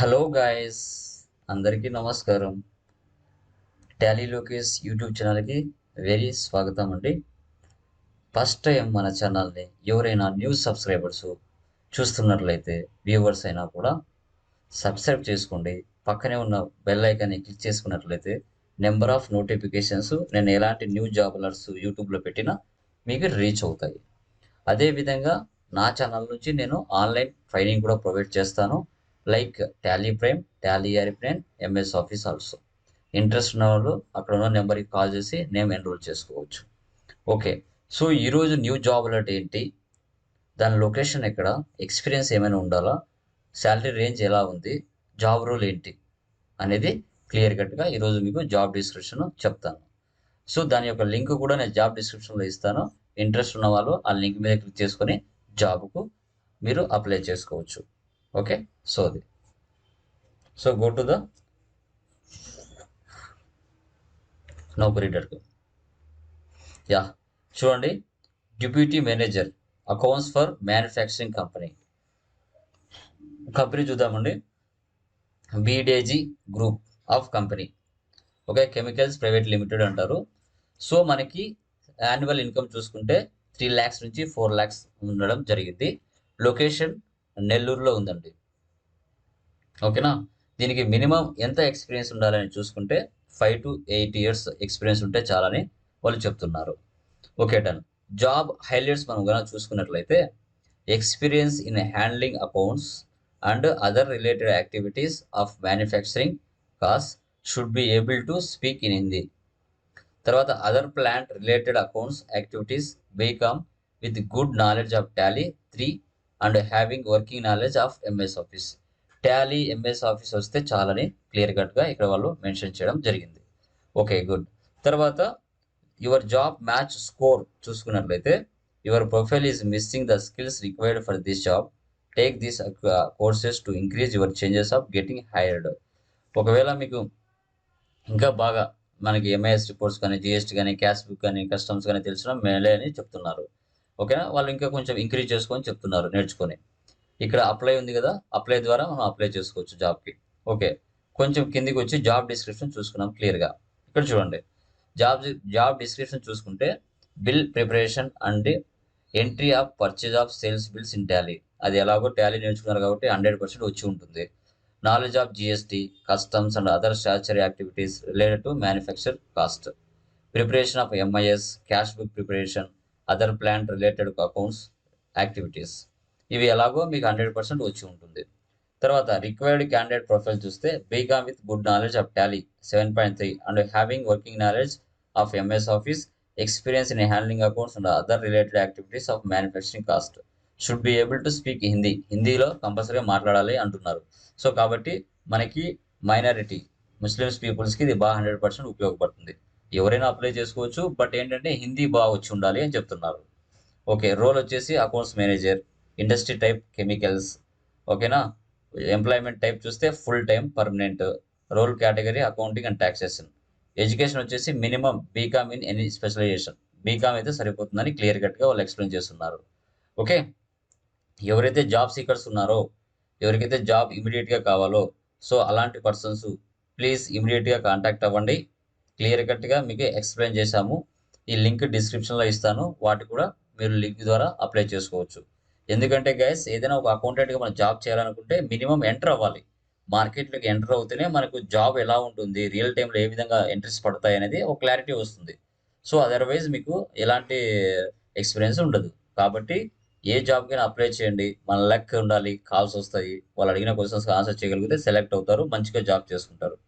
Hello guys, అందరికీ నమస్కారం. Tally Lokesh YouTube ఛానల్కి వెరీ స్వాగతం అండి. ఫస్ట్ టైం మన ఛానల్ని ఎవరైనా న్యూ సబ్స్క్రైబర్స్ చూస్తున్నట్లయితే, వ్యూవర్స్ అయినా కూడా సబ్స్క్రైబ్ చేసుకోండి. పక్కనే ఉన్న బెల్ ఐకాన్ని క్లిక్ చేసుకున్నట్లయితే నెంబర్ ఆఫ్ నోటిఫికేషన్స్ నేను ఎలాంటి న్యూ జాబ్ అలర్ట్స్ యూట్యూబ్లో పెట్టినా మీకు రీచ్ అవుతాయి. అదేవిధంగా నా ఛానల్ నుంచి నేను ఆన్లైన్ ట్రైనింగ్ కూడా ప్రొవైడ్ చేస్తాను. Like Tally prime, Tally airplane, MS office also. Interest ఉన్న వాళ్ళు అక్కడ ఉన్న నెంబర్కి కాల్ చేసి నేమ్ ఎన్రోల్ చేసుకోవచ్చు. ఓకే, సో ఈరోజు న్యూ జాబ్ అలర్ట్ ఏంటి, దాని లొకేషన్ ఎక్కడ, ఎక్స్పీరియన్స్ ఏమైనా ఉండాలా, శాలరీ రేంజ్ ఎలా ఉంది, జాబ్ రోల్ ఏంటి అనేది క్లియర్ కట్గా ఈరోజు మీకు జాబ్ డిస్క్రిప్షన్ చెప్తాను. సో దాని యొక్క లింక్ కూడా నేను జాబ్ డిస్క్రిప్షన్లో ఇస్తాను. ఇంట్రెస్ట్ ఉన్న వాళ్ళు ఆ లింక్ మీద క్లిక్ చేసుకొని జాబ్కు మీరు అప్లై చేసుకోవచ్చు. Okay, so go to the నౌకరీ.com. యా, చూడండి, deputy manager accounts for manufacturing company చూద్దామండి. బీడేజీ group of company, okay, chemicals private limited అంటారు. సో మనకి యాన్యువల్ ఇన్కమ్ చూసుకుంటే 3 lakhs నుంచి 4 lakhs ఉండడం జరిగింది. లొకేషన్ నెల్లూరులో ఉందండి. ఓకేనా, దీనికి మినిమం ఎంత ఎక్స్పీరియన్స్ ఉండాలని చూసుకుంటే 5 to 8 years ఎక్స్పీరియన్స్ ఉంటే చాలని వాళ్ళు చెప్తున్నారు. Okay, done. జాబ్ హైలైట్స్ మనం కనుక చూసుకున్నట్లయితే, experience in handling accounts and other related activities of manufacturing cost should be able to speak in Hindi. తర్వాత other plant related accounts activities BCom with good knowledge of Tally 3 and having working knowledge of MS office. Tally MS office వస్తే చాలని clear కట్గా ఇక్కడ వాళ్ళు mention చేయడం జరిగింది. Okay, good. తర్వాత your job match score చూసుకున్నట్లయితే, your profile is missing the skills required for this job. Take this courses to increase your changes of getting hired. ఒకవేళ మీకు ఇంకా బాగా మనకి ఎంఐఎస్ రిపోర్ట్స్ కానీ, జిఎస్టీ కానీ, క్యాష్ బుక్ కానీ, కస్టమ్స్ కానీ తెలిసిన మేలే అని చెప్తున్నారు. ఓకేనా, వాళ్ళు ఇంకా కొంచెం ఇంక్రీజ్ చేసుకొని చెప్తున్నారు నేర్చుకొని. ఇక్కడ అప్లై ఉంది కదా, అప్లై ద్వారా మనం అప్లై చేసుకోవచ్చు జాబ్కి. ఓకే, కొంచెం కిందికి వచ్చి జాబ్ డిస్క్రిప్షన్ చూసుకున్నాం క్లియర్గా. ఇక్కడ చూడండి, జాబ్ డిస్క్రిప్షన్ చూసుకుంటే, bill preparation and entry of purchase of sales bills in Tally. అది ఎలాగో టాలీ నేర్చుకున్నారు కాబట్టి 100% వచ్చి ఉంటుంది. Knowledge of GST, customs and other statutory activities related to manufacture cost. Preparation of MIS, cash book preparation, other plant related accounts activities. ఇవి ఎలాగో మీకు 100% వచ్చి ఉంటుంది. తర్వాత రిక్వైర్డ్ క్యాండిడేట్ ప్రొఫైల్ చూస్తే, BCom with good knowledge of Tally 7.3 and having working knowledge of MS office, experience in handling accounts and other related activities of manufacturing cost. Should be able to speak హిందీలో కంపల్సరీగా మాట్లాడాలి అంటున్నారు. So కాబట్టి మనకి minority Muslims పీపుల్స్కి ఇది బాగా 100% ఉపయోగపడుతుంది. ఎవరైనా అప్లై చేసుకోవచ్చు, బట్ ఏంటంటే హిందీ బాగా వచ్చి ఉండాలి అని చెప్తున్నారు. ఓకే, రోల్ వచ్చేసి accounts manager, industry type chemicals. ఓకేనా, ఎంప్లాయ్మెంట్ టైప్ చూస్తే full time permanent, role category accounting and taxation. Education వచ్చేసి minimum BCom in any specialization. BCom అయితే సరిపోతుందని క్లియర్ కట్గా వాళ్ళు ఎక్స్ప్లెయిన్ చేస్తున్నారు. ఓకే, ఎవరైతే జాబ్ సీకర్స్ ఉన్నారో, ఎవరికైతే జాబ్ ఇమీడియట్గా కావాలో, సో అలాంటి పర్సన్స్ ప్లీజ్ ఇమీడియట్గా కాంటాక్ట్ అవ్వండి. క్లియర్ కట్గా మీకు ఎక్స్ప్లెయిన్ చేశాము. ఈ లింక్ డిస్క్రిప్షన్లో ఇస్తాను, వాటి కూడా మీరు లింక్ ద్వారా అప్లై చేసుకోవచ్చు. ఎందుకంటే గైస్, ఏదైనా ఒక అకౌంటెంట్గా మనం జాబ్ చేయాలనుకుంటే మినిమం ఎంటర్ అవ్వాలి. మార్కెట్లోకి ఎంటర్ అవుతేనే మనకు జాబ్ ఎలా ఉంటుంది, రియల్ టైంలో ఏ విధంగా ఎంట్రీస్ పడతాయి అనేది ఒక క్లారిటీ వస్తుంది. సో అదర్వైజ్ మీకు ఎలాంటి ఎక్స్పీరియన్స్ ఉండదు. కాబట్టి ఏ జాబ్కైనా అప్లై చేయండి. మన లక్ ఉండాలి, కాల్స్ వస్తాయి. వాళ్ళు అడిగిన క్వశ్చన్స్కి ఆన్సర్ చేయగలిగితే సెలెక్ట్ అవుతారు, మంచిగా జాబ్ చేసుకుంటారు.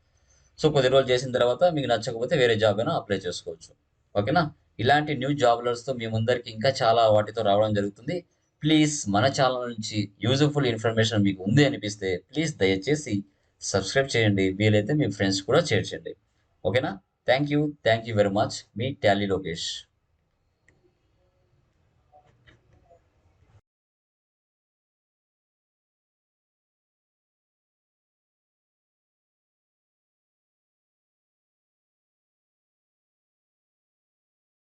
సో కొద్ది రోజులు చేసిన తర్వాత మీకు నచ్చకపోతే వేరే జాబ్ అయినా అప్లై చేసుకోవచ్చు. ఓకేనా, ఇలాంటి న్యూ జాబ్లర్స్తో మీ ముందరికి ఇంకా చాలా వాటితో రావడం జరుగుతుంది. ప్లీజ్ మన ఛానల్ నుంచి యూజ్ఫుల్ ఇన్ఫర్మేషన్ మీకు ఉంది అనిపిస్తే ప్లీజ్ దయచేసి సబ్స్క్రైబ్ చేయండి. వీలైతే మీ ఫ్రెండ్స్ కూడా షేర్ చేయండి. ఓకేనా, thank you very much. Me Tally Lokesh.